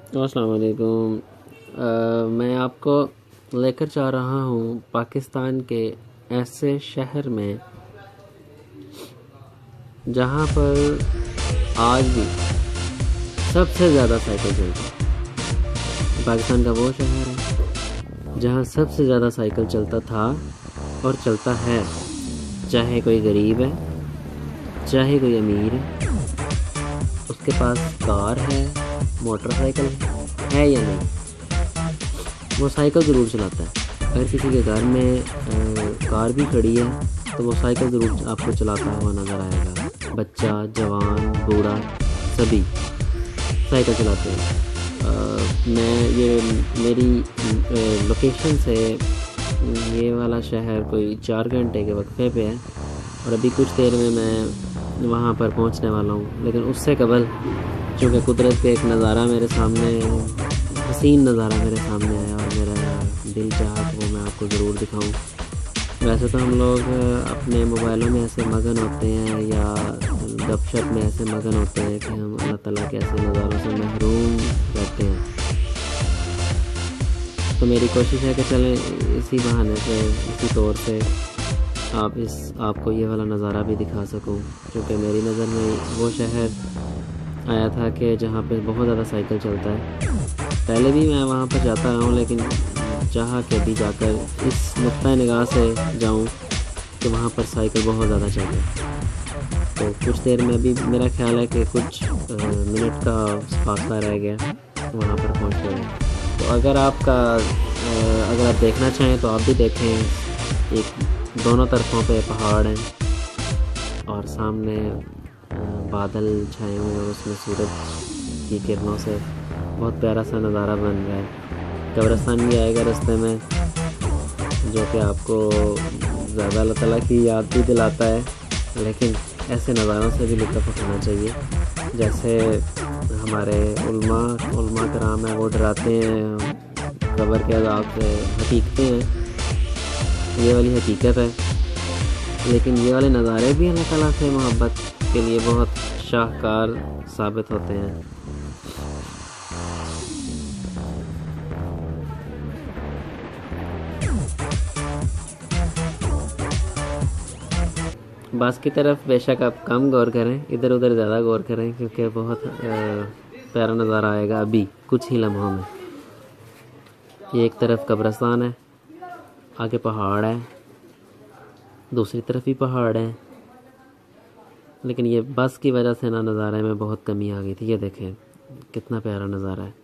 अस्सलाम वालेकुम। मैं आपको लेकर जा रहा हूँ पाकिस्तान के ऐसे शहर में जहाँ पर आज भी सबसे ज़्यादा साइकिल चलती है। पाकिस्तान का वो शहर है जहाँ सबसे ज़्यादा साइकिल चलता था और चलता है, चाहे कोई गरीब है चाहे कोई अमीर है, उसके पास कार है, मोटरसाइकिल है या नहीं, वो साइकिल ज़रूर चलाता है। अगर किसी के घर में कार भी खड़ी है तो वो साइकिल ज़रूर आपको चलाता हुआ नज़र आएगा। बच्चा, जवान, बूढ़ा सभी साइकिल चलाते हैं। मैं ये मेरी लोकेशन से ये वाला शहर कोई 4 घंटे के वक्फे पे है और अभी कुछ देर में मैं वहाँ पर पहुँचने वाला हूँ। लेकिन उससे कबल चूँकि कुदरत का एक नज़ारा मेरे सामने, हसीन नज़ारा मेरे सामने आया और मेरा दिल चाहा तो वो मैं आपको ज़रूर दिखाऊं। वैसे तो हम लोग अपने मोबाइलों में ऐसे मगन होते हैं या गपशप में ऐसे मगन होते हैं कि हम अल्लाह ताला के ऐसे नज़ारों से महरूम रहते हैं। तो मेरी कोशिश है कि चलें इसी बहाने से, इसी तौर से आपको ये वाला नज़ारा भी दिखा सकूं, क्योंकि मेरी नज़र में वो शहर आया था कि जहाँ पे बहुत ज़्यादा साइकिल चलता है। पहले भी मैं वहाँ पर जाता रहा हूँ, लेकिन चाहा कि अभी जाकर इस नुक्ता निगाह से जाऊँ कि वहाँ पर साइकिल बहुत ज़्यादा चलती है। तो कुछ देर में अभी मेरा ख्याल है कि कुछ मिनट का फासला रह गया वहाँ पर पहुँचने में। तो अगर आप देखना चाहें तो आप भी देखें। एक दोनों तरफ़ों पे पहाड़ हैं और सामने बादल छाए हुए हैं और उसमें सूरज की किरणों से बहुत प्यारा सा नज़ारा बन रहा है। कब्रिस्तान भी आएगा रास्ते में, जो कि आपको ज़्यादा अल्लाह ताला की याद भी दिलाता है, लेकिन ऐसे नज़ारों से भी लुत्फ़ उठाना चाहिए। जैसे हमारे उल्मा कराम है, वो डराते हैं कब्र के अज़ाब से, हकीकतें हैं, ये वाली हकीकत है। लेकिन ये वाले नज़ारे भी अल्लाह ताला से मोहब्बत के लिए बहुत शाहकार साबित होते हैं। बस की तरफ बेशक आप कम गौर करें, इधर उधर ज़्यादा गौर करें, क्योंकि बहुत प्यारा नज़ारा आएगा अभी कुछ ही लम्हों में। ये एक तरफ कब्रिस्तान है, आगे पहाड़ है, दूसरी तरफ भी पहाड़ है, लेकिन ये बस की वजह से ना नज़ारे में बहुत कमी आ गई थी। ये देखें कितना प्यारा नज़ारा है।